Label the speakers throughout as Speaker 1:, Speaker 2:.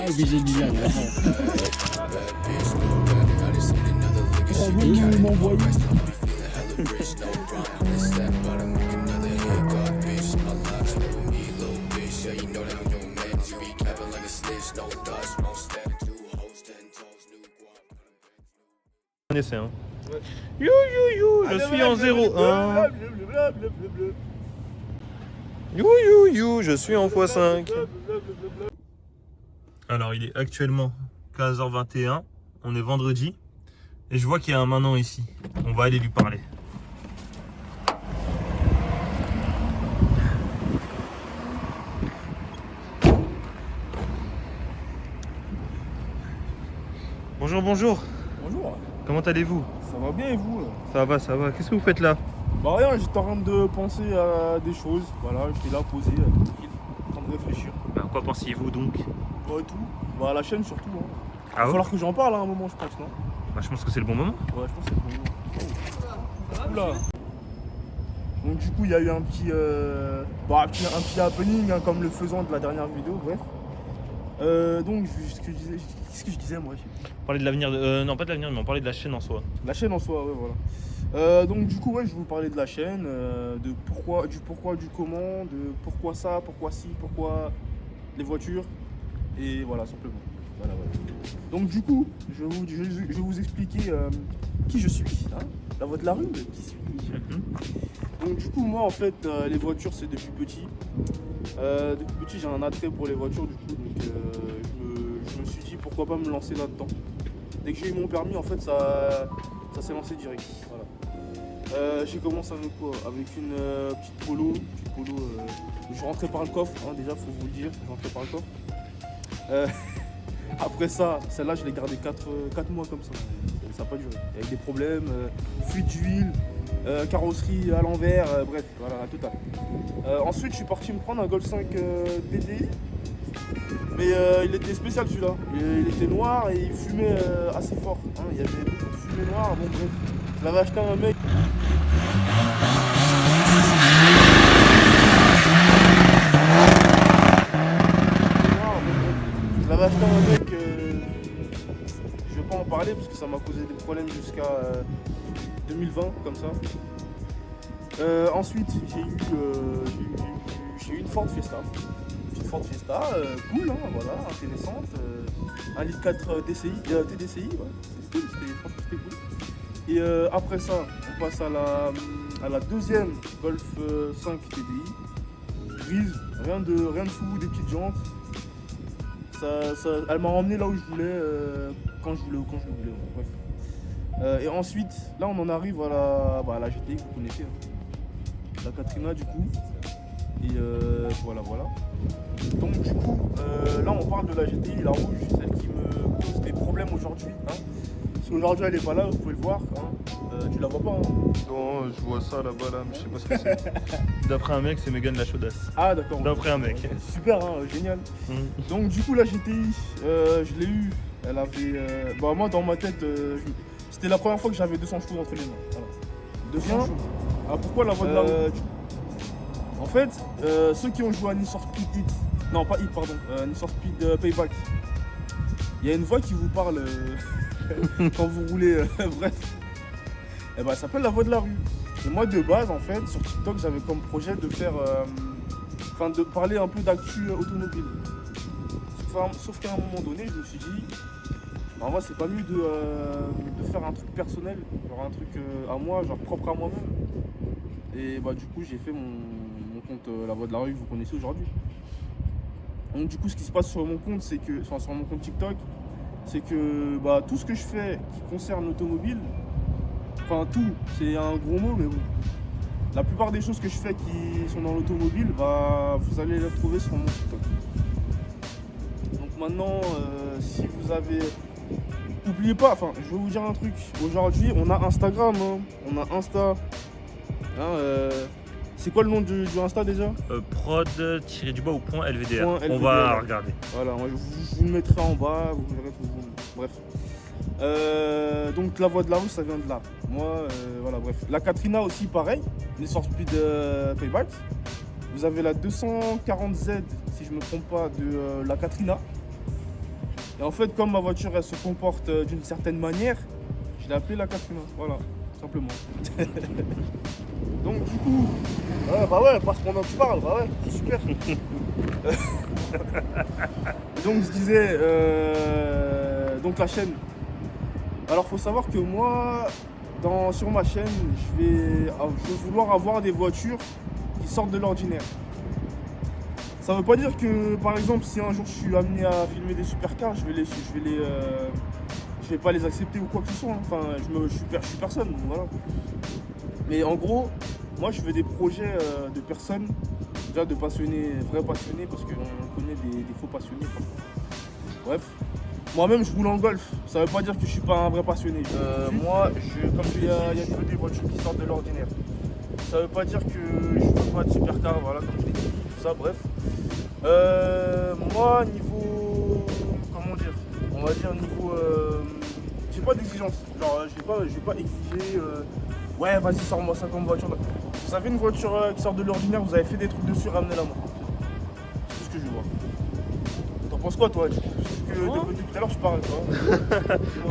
Speaker 1: Obligé de dire.
Speaker 2: Hein. Ouais. You, je suis en 0-1. You, je suis en x5. Alors, il est actuellement 15h21. On est vendredi. Et je vois qu'il y a un Manon ici. On va aller lui parler. Bonjour.
Speaker 3: Bonjour.
Speaker 2: Comment allez-vous?
Speaker 3: Ça va bien et vous?
Speaker 2: Ça va. Qu'est-ce que vous faites là?
Speaker 3: Bah rien, j'étais en train de penser à des choses. Voilà, j'étais là posé, tranquille, en train de réfléchir.
Speaker 2: Bah, à quoi pensiez-vous donc?
Speaker 3: Tout. Bah à la chaîne surtout. Hein.
Speaker 2: Ah
Speaker 3: Il va
Speaker 2: ouais?
Speaker 3: falloir que j'en parle à un moment, je pense, non?
Speaker 2: Bah, je pense que c'est le bon moment.
Speaker 3: Ouais, je pense que c'est le bon moment. Oula. Donc du coup, il y a eu un petit happening, hein, comme le faisant de la dernière vidéo, bref. Donc, qu'est-ce que je disais moi?
Speaker 2: On parlait de l'avenir, non pas de l'avenir, mais on parlait de la chaîne en soi.
Speaker 3: La chaîne en soi, ouais, voilà. Donc du coup, ouais, je vais vous parler de la chaîne, du pourquoi, du comment, de pourquoi ça, pourquoi ci, pourquoi les voitures, et voilà, simplement. Voilà. Donc du coup, je vais vous expliquer qui je suis, hein, la voix de la rue, qui suis. Donc du coup, moi en fait, les voitures c'est depuis petit. Depuis petit, j'ai un attrait pour les voitures, du coup, donc je me suis dit pourquoi pas me lancer là-dedans. Dès que j'ai eu mon permis, en fait, ça s'est lancé direct. Voilà. J'ai commencé avec quoi? Avec une petite polo. Je rentrais par le coffre, hein, déjà, faut vous le dire, je rentrais par le coffre. Après ça, celle-là, je l'ai gardée 4 mois comme ça. Ça n'a pas duré. Il y avait des problèmes, fuite d'huile, carrosserie à l'envers, bref, voilà, la totale. Ensuite, je suis parti me prendre un Golf 5 DDI. Mais il était spécial celui-là. Il était noir et il fumait assez fort. Hein. Il y avait beaucoup de fumée noire. Bon, bref. Je l'avais acheté à un mec. Je l'avais acheté à un mec. Je vais pas en parler parce que ça m'a causé des problèmes jusqu'à 2020, comme ça. Ensuite, j'ai eu une Ford Fiesta. Ford Fiesta, cool, hein, voilà, intéressante, 1,4 litre DCI, TDCI, ouais, c'était cool, c'était cool. Et après ça, on passe à la deuxième Golf 5 TDI, grise, rien de fou, des petites jantes. Elle m'a emmené là où je voulais, quand je voulais, ouais, bref. Et ensuite, là on en arrive à la GTI que vous connaissez, hein. La Katrina du coup. Et voilà. Donc du coup, là on parle de la GTI, la rouge, celle qui me cause des problèmes aujourd'hui. Hein. Parce qu'aujourd'hui elle est pas là, vous pouvez le voir. Hein. Tu la vois pas, hein?
Speaker 2: Non, je vois ça là-bas, là, mais je sais pas ce que c'est. D'après un mec, c'est Mégane la chaudasse.
Speaker 3: Ah d'accord.
Speaker 2: D'après un mec.
Speaker 3: Super, hein, génial. Donc du coup la GTI, je l'ai eu, elle avait... Bah moi dans ma tête, c'était la première fois que j'avais 200 chevaux entre les mains. Voilà. 200 chevaux. Ah pourquoi la voix de la roue? En fait, ceux qui ont joué à Need for Speed Hit, non pas Hit pardon, Need for Speed Payback, il y a une voix qui vous parle quand vous roulez, bref. Et ben, elle s'appelle la voix de la rue. Et moi de base en fait, sur TikTok j'avais comme projet de faire, de parler un peu d'actu automobile. Sauf qu'à un moment donné, je me suis dit, en vrai c'est pas mieux de faire un truc personnel, genre un truc à moi, genre propre à moi-même. Et bah du coup j'ai fait mon compte La Voix de la Rue que vous connaissez aujourd'hui. Donc du coup ce qui se passe sur mon compte, c'est que, enfin sur mon compte TikTok, c'est que bah, tout ce que je fais qui concerne l'automobile, enfin tout, c'est un gros mot mais bon. La plupart des choses que je fais qui sont dans l'automobile, bah vous allez les retrouver sur mon TikTok. Donc maintenant, si vous avez... N'oubliez pas, enfin je vais vous dire un truc, aujourd'hui on a Instagram, hein. On a Insta. Hein, c'est quoi le nom du Insta déjà?
Speaker 2: Prod-du-bas ou .lvdr.
Speaker 3: .lvdr.
Speaker 2: On va regarder.
Speaker 3: Voilà, moi, je vous le mettrai en bas, vous verrez tout. Bref. Donc la voix de la rue, ça vient de là. Moi, voilà, bref. La Katrina aussi, pareil. L'essence speed Payback. Vous avez la 240Z, si je me trompe pas, de la Katrina. Et en fait, comme ma voiture, elle se comporte d'une certaine manière, je l'ai appelée la Katrina. Voilà, simplement. Donc du coup, bah ouais, parce qu'on en parle, bah ouais, c'est super. Donc je disais, donc la chaîne. Alors faut savoir que moi, sur ma chaîne, je vais vouloir avoir des voitures qui sortent de l'ordinaire. Ça veut pas dire que, par exemple, si un jour je suis amené à filmer des supercars, je vais pas les accepter ou quoi que ce soit. Hein. Enfin, je suis personne, voilà. Mais en gros, moi je veux des projets de personnes, déjà de passionnés, vrais passionnés, parce qu'on connaît des faux passionnés. Bref, moi-même je roule en Golf, ça veut pas dire que je suis pas un vrai passionné. Moi, comme il y a des voitures qui sortent de l'ordinaire. Ça veut pas dire que je veux pas de supercar, voilà, comme je l'ai dit, tout ça, bref. Moi, niveau, comment dire, on va dire niveau, j'ai pas d'exigence. Genre, je vais pas exiger, ouais, vas-y, sors-moi ça comme voiture. Vous avez une voiture qui sort de l'ordinaire, vous avez fait des trucs dessus, ramenez-la moi. C'est tout ce que je vois. T'en penses quoi, toi, du coup? Parce que depuis tout à l'heure, je parle, toi.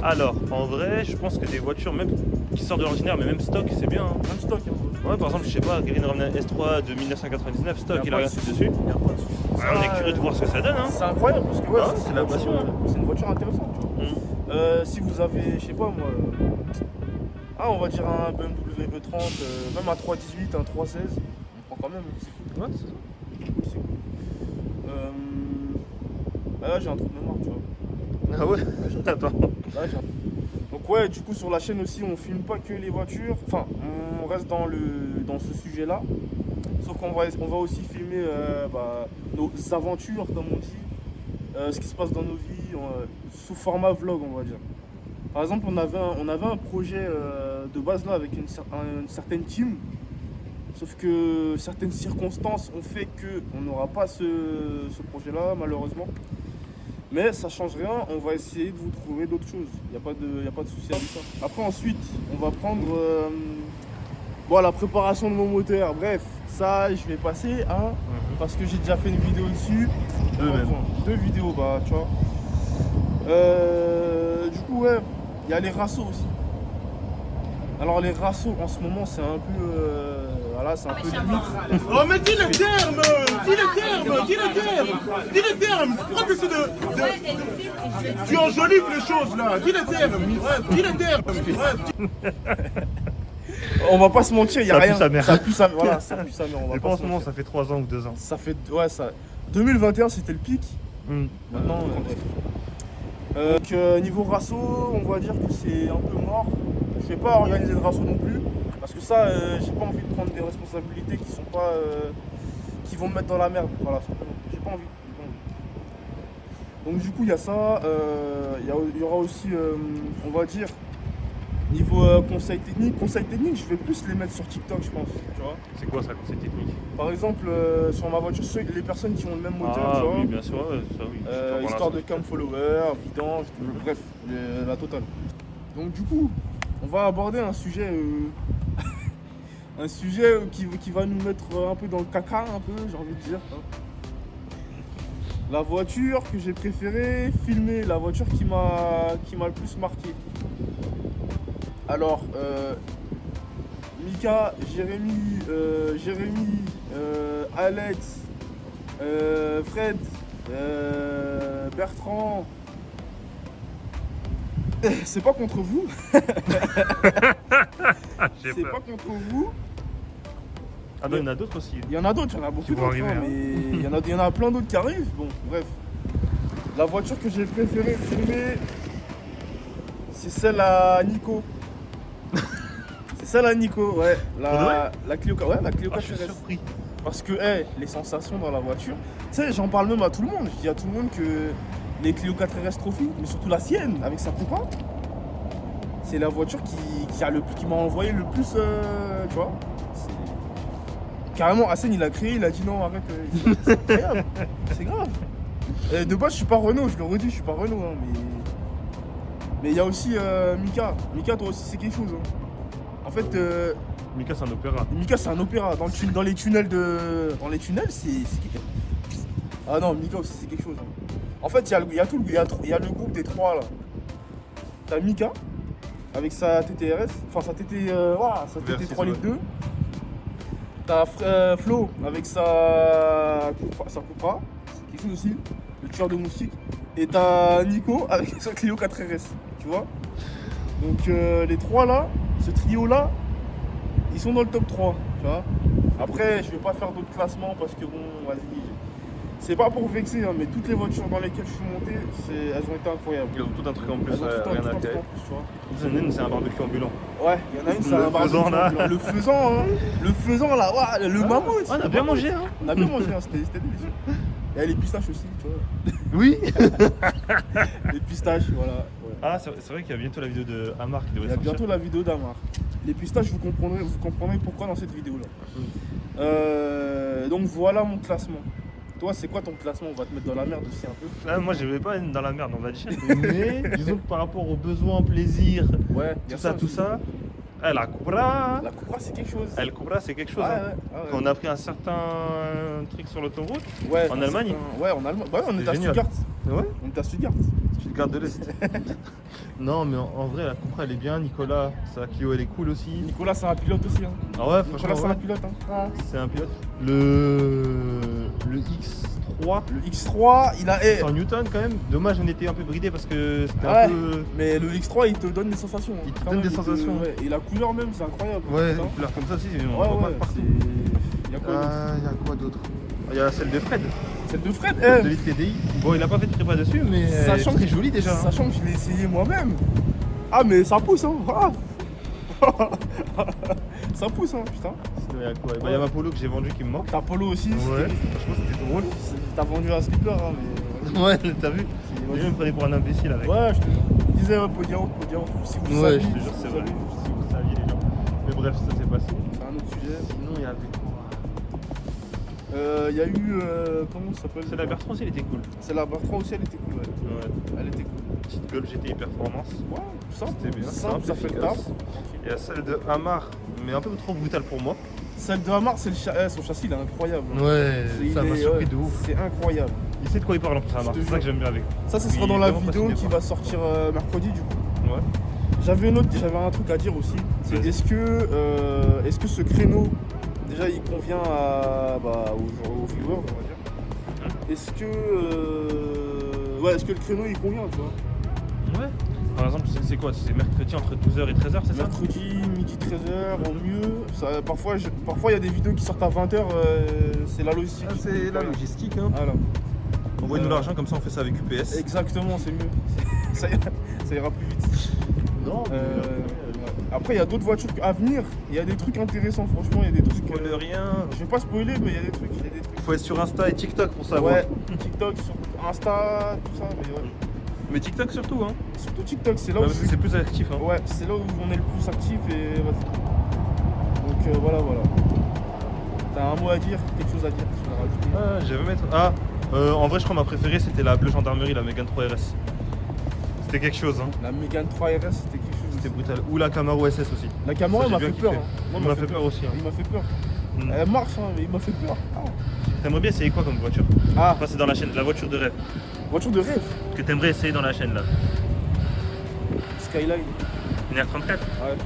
Speaker 2: Alors, en vrai, je pense que des voitures, même qui sortent de l'ordinaire, mais même stock, c'est bien. Hein.
Speaker 3: Même stock, hein.
Speaker 2: Ouais, par exemple, je sais pas, Kevin ramène un S3 de 1999, stock, il a rien dessus.
Speaker 3: Il y a pas de soucis.
Speaker 2: Ouais, on est curieux de voir ce que ça donne. Hein.
Speaker 3: C'est incroyable parce que ouais,
Speaker 2: Ah, c'est la passion.
Speaker 3: C'est une voiture intéressante, tu vois. Si vous avez, je sais pas moi, on va dire un BMW E30, même un 318, un 316, on prend quand même, c'est cool.
Speaker 2: Ouais, c'est ça.
Speaker 3: C'est cool. Là j'ai un trou de mémoire, tu vois.
Speaker 2: Ah ouais. Attends.
Speaker 3: Là, donc ouais, du coup sur la chaîne aussi on filme pas que les voitures, enfin on reste dans ce sujet là, sauf qu'on va aussi filmer nos aventures comme on dit, ce qui se passe dans nos vies sous format vlog on va dire. Par exemple on avait un projet de base là avec une certaine team, sauf que certaines circonstances ont fait qu'on n'aura pas ce projet là malheureusement. Mais ça change rien, on va essayer de vous trouver d'autres choses. Il n'y a pas de souci avec ça. Après ensuite, on va prendre la préparation de mon moteur. Bref, ça je vais passer parce que j'ai déjà fait une vidéo dessus. Deux vidéos, bah tu vois. Du coup ouais, il y a les rassos aussi. Alors les rassos en ce moment c'est un peu voilà, c'est un peu limite.
Speaker 1: Oh mais dis le terme. Pourquoi tu essaies de... Tu enjolives les choses là. Dis le terme.
Speaker 3: On va pas se mentir, il y a
Speaker 2: Ça
Speaker 3: rien.
Speaker 2: pue sa mère.
Speaker 3: Ça pue sa mère. Voilà, ça pue sa mère. On va
Speaker 2: Mais
Speaker 3: pas
Speaker 2: pas en
Speaker 3: se
Speaker 2: ce moment,
Speaker 3: mentir.
Speaker 2: ça fait 3 ans ou 2 ans.
Speaker 3: Ça fait 2021 c'était le pic. Maintenant donc niveau rasso, on va dire que c'est un peu mort. Je vais pas organiser de rasso non plus. Parce que ça, j'ai pas envie de prendre des responsabilités qui sont pas. Qui vont me mettre dans la merde. Voilà, simplement. J'ai pas envie. Donc du coup il y a ça. Il y aura aussi, on va dire, niveau conseils techniques, je vais plus les mettre sur TikTok je pense. Tu vois.
Speaker 2: C'est quoi ça, cette technique?
Speaker 3: Par exemple, sur ma voiture, les personnes qui ont le même moteur,
Speaker 2: Ah
Speaker 3: tu vois.
Speaker 2: oui, bien sûr, ouais, ça oui.
Speaker 3: Histoire de cam follower, vidange, bref, la totale. Donc du coup, on va aborder un sujet, qui va nous mettre un peu dans le caca, un peu, j'ai envie de dire. La voiture que j'ai préféré filmer, la voiture qui m'a le plus marqué. Alors, Mika, Jérémy, Alex, Fred, Bertrand. C'est pas contre vous.
Speaker 2: J'ai
Speaker 3: C'est
Speaker 2: peur.
Speaker 3: pas contre vous.
Speaker 2: Ah non, il y en a d'autres aussi.
Speaker 3: Il y en a d'autres, il y en a beaucoup
Speaker 2: Qui vont
Speaker 3: d'autres,
Speaker 2: arriver,
Speaker 3: hein,
Speaker 2: hein.
Speaker 3: mais il y en a plein d'autres qui arrivent. Bon, bref. La voiture que j'ai préféré filmer, c'est celle à Nico. C'est celle à Nico, ouais. La Clio 4, ouais, la Clio 4
Speaker 2: Je suis
Speaker 3: RS.
Speaker 2: surpris.
Speaker 3: Parce que, les sensations dans la voiture, tu sais, j'en parle même à tout le monde. Je dis à tout le monde que les Clio 4 RS Trophy, mais surtout la sienne, avec sa coupa, c'est la voiture qui m'a envoyé le plus, tu vois. Carrément, Hassan il a créé, il a dit non, arrête. C'est incroyable, c'est grave. De base, je suis pas Renault, je le redis, je suis pas Renault, hein, Mais il y a aussi Mika. Mika, toi aussi, c'est quelque chose. Hein. En fait,
Speaker 2: Mika, c'est un opéra.
Speaker 3: Mika, c'est un opéra. Dans les tunnels de. Dans les tunnels, c'est. Ah non, Mika aussi, c'est quelque chose. Hein. En fait, il y a le groupe des trois là. T'as Mika avec sa TTRS, enfin sa TT, sa TT 3 litres 2. T'as Flo avec sa Cupra, c'est quelque chose aussi, le tueur de moustiques. Et t'as Nico avec sa Clio 4RS, tu vois. Donc les trois là, ce trio là, ils sont dans le top 3, tu vois. Après, je vais pas faire d'autres classements parce que bon, vas-y. C'est pas pour vexer, hein, mais toutes les voitures dans lesquelles je suis monté, elles ont été incroyables.
Speaker 2: Ils ont tout un truc en plus,
Speaker 3: Elles ont tout un
Speaker 2: rien
Speaker 3: truc
Speaker 2: à
Speaker 3: en plus,
Speaker 2: tirer.
Speaker 3: tu vois.
Speaker 2: C'est un barbecue ambulant.
Speaker 3: Ouais, il y en a une, c'est
Speaker 2: Le
Speaker 3: un barbecue
Speaker 2: faisan, là.
Speaker 3: ambulant. Le faisan, hein. Le faisan là, ouais, le mammouth.
Speaker 2: On a bien mangé, hein.
Speaker 3: On a bien mangé, hein, c'était délicieux. Et les pistaches aussi, tu vois.
Speaker 2: Oui.
Speaker 3: Les pistaches, voilà. Ouais.
Speaker 2: Ah, c'est vrai qu'il y a bientôt la vidéo de Amar qui devrait
Speaker 3: Il y a
Speaker 2: sortir.
Speaker 3: bientôt la vidéo d'Amar. Les pistaches, vous comprendrez pourquoi dans cette vidéo là. Donc voilà mon classement. Toi, c'est quoi ton classement? On va te mettre dans la merde aussi un peu.
Speaker 2: Ah, moi, je vais pas être dans la merde, on va dire. Mais disons que par rapport aux besoins, plaisir,
Speaker 3: Ouais, il y a
Speaker 2: tout
Speaker 3: aussi.
Speaker 2: ça. Ah, la Cupra.
Speaker 3: La Cupra, c'est quelque chose.
Speaker 2: La Cupra, c'est quelque chose.
Speaker 3: Ouais,
Speaker 2: hein.
Speaker 3: ouais, ah ouais.
Speaker 2: Quand on a pris un certain truc sur l'autoroute.
Speaker 3: Ouais,
Speaker 2: en
Speaker 3: un
Speaker 2: Allemagne.
Speaker 3: certain- Ouais, en Allemagne. Bah ouais, on était à
Speaker 2: génial.
Speaker 3: Stuttgart.
Speaker 2: Ouais.
Speaker 3: On était à Stuttgart.
Speaker 2: Je garde de l'Est. Non, mais en vrai, la Cupra, elle est bien. Nicolas, sa Clio, elle est cool aussi.
Speaker 3: Nicolas, c'est un pilote aussi. Hein.
Speaker 2: Ah ouais,
Speaker 3: Nicolas,
Speaker 2: franchement,
Speaker 3: c'est un
Speaker 2: ouais.
Speaker 3: pilote. Hein.
Speaker 2: C'est un pilote. Le X3,
Speaker 3: Le X3, il a.
Speaker 2: 100 Newton quand même. Dommage, on était un peu bridé parce que c'était
Speaker 3: Ouais.
Speaker 2: un peu.
Speaker 3: Mais le X3, il te donne des sensations. hein.
Speaker 2: Il te
Speaker 3: Quand
Speaker 2: donne
Speaker 3: même,
Speaker 2: des sensations.
Speaker 3: ouais. Et la couleur même, c'est incroyable.
Speaker 2: Ouais,
Speaker 3: putain.
Speaker 2: une couleur comme ça aussi, on
Speaker 3: Ouais,
Speaker 2: voit pas
Speaker 3: ouais.
Speaker 2: partout.
Speaker 3: Il y a quoi d'autre
Speaker 2: Il y a quoi d'autre? Il y a celle de Fred,
Speaker 3: Celle de Fred,
Speaker 2: de l'ITDI. Bon, il a pas fait de prépa dessus, mais elle est
Speaker 3: Sachant
Speaker 2: très
Speaker 3: que-
Speaker 2: jolie déjà. hein.
Speaker 3: Sachant que je l'ai essayé moi-même. Ah, mais ça pousse, hein. Ah. Ça pousse, hein, putain.
Speaker 2: Sinon, il y a quoi? Bah, il y a ma Polo que j'ai vendue qui me manque.
Speaker 3: Ta Polo aussi,
Speaker 2: Ouais,
Speaker 3: c'était-
Speaker 2: franchement, c'était drôle.
Speaker 3: t'as vendu un slipper, hein, mais.
Speaker 2: Ouais, t'as vu? Les gens me prenaient pour un imbécile avec.
Speaker 3: Ouais, je te disais, podium, si vous
Speaker 2: Ouais,
Speaker 3: saviez,
Speaker 2: je te jure, c'est
Speaker 3: vous
Speaker 2: vrai.
Speaker 3: saviez.
Speaker 2: Si vous saviez, les gens. Mais bref, ça s'est passé.
Speaker 3: C'est un autre sujet.
Speaker 2: Sinon, il y avait quoi?
Speaker 3: Il y a eu. Comment ça s'appelle?
Speaker 2: C'est la Bertrand aussi, elle était cool.
Speaker 3: C'est la Bertrand aussi, elle était cool, ouais.
Speaker 2: Ouais.
Speaker 3: Elle était cool.
Speaker 2: Petite Golf GTI Performance.
Speaker 3: Ouais, simple.
Speaker 2: C'était bien.
Speaker 3: Simple, ça fait le
Speaker 2: efficace.
Speaker 3: taf.
Speaker 2: Il y a celle de Hamar, mais un peu trop brutale pour moi.
Speaker 3: Celle de Hamar, c'est son châssis, il est incroyable.
Speaker 2: Ouais,
Speaker 3: Il
Speaker 2: ça m'a
Speaker 3: est-
Speaker 2: surpris
Speaker 3: ouais,
Speaker 2: de ouf.
Speaker 3: C'est incroyable.
Speaker 2: Il sait de quoi il parle en plus, Hamar.
Speaker 3: Je te
Speaker 2: C'est ça que
Speaker 3: jure.
Speaker 2: j'aime bien avec.
Speaker 3: Ça, ce
Speaker 2: Il
Speaker 3: sera
Speaker 2: est
Speaker 3: dans la
Speaker 2: vraiment
Speaker 3: vidéo
Speaker 2: passionné
Speaker 3: qui
Speaker 2: par
Speaker 3: va sortir mercredi, du coup.
Speaker 2: Ouais.
Speaker 3: J'avais un truc à dire aussi. C'est
Speaker 2: Vas-y.
Speaker 3: est-ce que ce créneau, déjà, il convient aux viewers, on va dire. Est-ce que le créneau il convient, tu vois?
Speaker 2: Ouais. Par exemple, c'est quoi? C'est mercredi entre 12h et 13h, c'est ça?
Speaker 3: Mercredi, midi 13h, au mieux. Ça, parfois, il y a des vidéos qui sortent à 20h, c'est la logistique.
Speaker 2: Ah, c'est la logistique, hein.
Speaker 3: Voilà.
Speaker 2: Envoyez-nous l'argent, comme ça on fait ça avec UPS.
Speaker 3: Exactement, c'est mieux. ça ira plus vite.
Speaker 2: Non,
Speaker 3: Après, il y a d'autres voitures à venir. Il y a des trucs intéressants, franchement. Il y a des trucs.
Speaker 2: spoiler rien.
Speaker 3: Je vais pas spoiler, mais il y a des trucs.
Speaker 2: Faut être sur Insta et TikTok pour savoir.
Speaker 3: Ouais, TikTok, sur Insta, tout ça. Mais ouais.
Speaker 2: Mais TikTok surtout, hein.
Speaker 3: Surtout TikTok, c'est là
Speaker 2: Ouais,
Speaker 3: où.
Speaker 2: parce que c'est plus actif, hein.
Speaker 3: Ouais, c'est là où on est le plus actif et vas-y. Donc voilà. T'as un mot à dire, quelque chose à dire, tu l'as rajouté.
Speaker 2: Ah, je vais mettre. Ah, en vrai, je crois ma préférée c'était la bleue gendarmerie, la Mégane 3 RS. C'était quelque chose, hein.
Speaker 3: La Mégane 3 RS, c'était quelque chose.
Speaker 2: C'était brutal. Ou la Camaro SS aussi.
Speaker 3: La Camaro,
Speaker 2: Ça,
Speaker 3: elle m'a
Speaker 2: j'ai
Speaker 3: fait
Speaker 2: bien
Speaker 3: peur.
Speaker 2: kiffé.
Speaker 3: Hein. Moi,
Speaker 2: Il m'a fait peur aussi, hein.
Speaker 3: Il m'a fait peur.
Speaker 2: Mm.
Speaker 3: Elle marche, hein, mais il m'a fait peur. Ah.
Speaker 2: T'aimerais bien essayer quoi comme voiture?
Speaker 3: Ah,
Speaker 2: Passer dans la chaîne, la voiture de rêve.
Speaker 3: voiture de rêve.
Speaker 2: Que t'aimerais essayer dans la chaîne là.
Speaker 3: Skyline.
Speaker 2: Une R34?
Speaker 3: Ouais.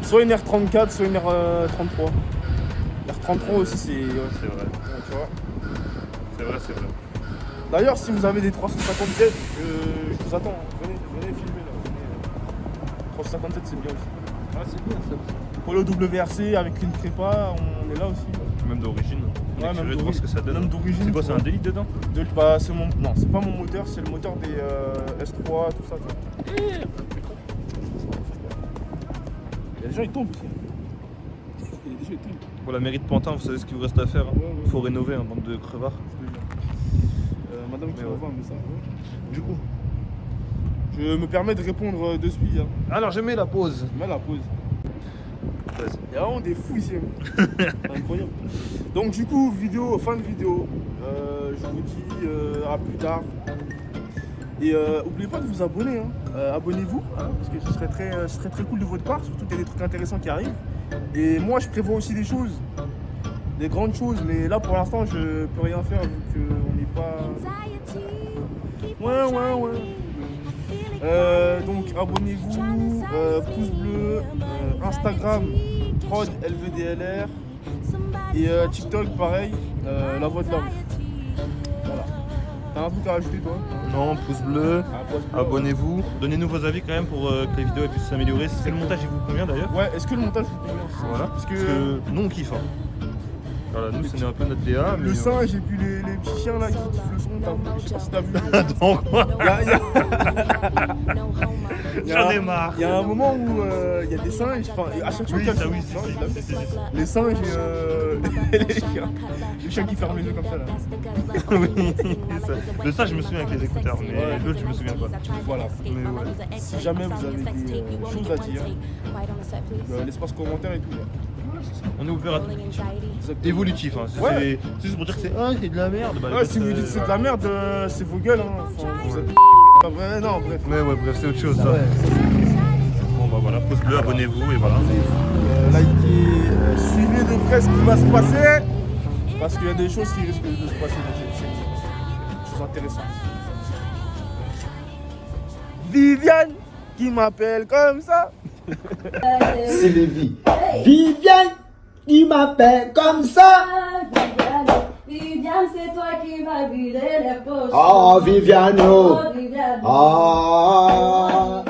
Speaker 3: Soit une R34, soit une R33. R33 aussi, c'est. Ouais,
Speaker 2: C'est vrai.
Speaker 3: tu vois.
Speaker 2: C'est vrai, c'est vrai.
Speaker 3: D'ailleurs, si vous avez des 357, je vous attends. Hein. Venez filmer là. Venez. 357, c'est bien aussi.
Speaker 2: Ah, c'est bien ça.
Speaker 3: Polo WRC avec une prépa, on est là aussi.
Speaker 2: Même d'origine. On est
Speaker 3: Ouais,
Speaker 2: curieux de voir ce que ça donne.
Speaker 3: Même d'origine.
Speaker 2: C'est quoi, c'est un délit dedans?
Speaker 3: C'est non, c'est pas mon moteur, c'est le moteur des S3, tout ça. Tu vois. Il y a des gens, ils tombent aussi. Il y a des gens, ils tombent.
Speaker 2: Pour la mairie de Pantin, vous savez ce qu'il vous reste à faire. Hein.
Speaker 3: Ouais.
Speaker 2: Faut rénover, un bande de crevards.
Speaker 3: Madame qui
Speaker 2: Mais ouais.
Speaker 3: m'envoie un message. Ouais.
Speaker 2: Du coup.
Speaker 3: Je me permets de répondre de suite. Hein.
Speaker 2: Alors, je mets la pause.
Speaker 3: Je mets la pause.
Speaker 2: Vas-y.
Speaker 3: Il y a vraiment des fous ici. Hein. C'est incroyable. Donc du coup, fin de vidéo. Je vous dis à plus tard. Et n'oubliez pas de vous abonner. Hein. abonnez-vous, hein, parce que ce serait très cool de votre part, surtout qu'il y a des trucs intéressants qui arrivent. Et moi, je prévois aussi des choses, des grandes choses, mais là, pour l'instant, je peux rien faire vu qu'on n'est pas... Ouais. Donc, abonnez-vous, pouce bleu, Instagram, prod LVDLR, et TikTok, pareil, la voix de la rue. Voilà. T'as un truc à rajouter, toi?
Speaker 2: Non, pouce bleu, abonnez-vous. Donnez-nous vos avis quand même pour que les vidéos puissent s'améliorer. Est-ce que le montage il vous convient d'ailleurs?
Speaker 3: Ouais, est-ce que le montage vous convient?
Speaker 2: Voilà, parce que nous on kiffe. Hein. Voilà, nous c'est un peu notre DA.
Speaker 3: Le singe et puis les petits chiens là qui kiffent le son, je sais pas si t'as vu.
Speaker 2: Donc,
Speaker 3: J'en ai marre. Il y a un moment où il y a des singes, enfin à chaque fois qu'il y a les singes et les chiens qui ferment les yeux comme ça là.
Speaker 2: oui, de ça je me souviens avec les écouteurs, mais l'autre je me souviens pas.
Speaker 3: Voilà.
Speaker 2: Mais ouais.
Speaker 3: Si jamais vous avez des choses à dire, l'espace commentaire et tout. Là.
Speaker 2: On est ouvert à tout. Évolutif, hein. C'est juste pour dire que c'est de la merde. Bah,
Speaker 3: ouais, si vous dites c'est de la merde, c'est vos gueules. Hein. Enfin, vous êtes... non, bref.
Speaker 2: Mais ouais, bref, c'est autre chose ça. Bon bah voilà, pouce bleu, abonnez-vous et voilà.
Speaker 3: Likez, suivez de près ce qui va se passer. Parce qu'il y a des choses qui risquent de se passer dans cette série. Des choses intéressantes. Viviane qui m'appelle comme ça.
Speaker 4: C'est Lévi. Viviane, il m'appelle comme ça.
Speaker 5: Viviane, c'est toi qui m'as vidé les poches.
Speaker 4: Oh, Viviane.
Speaker 5: Oh, Viviane.
Speaker 4: Ah.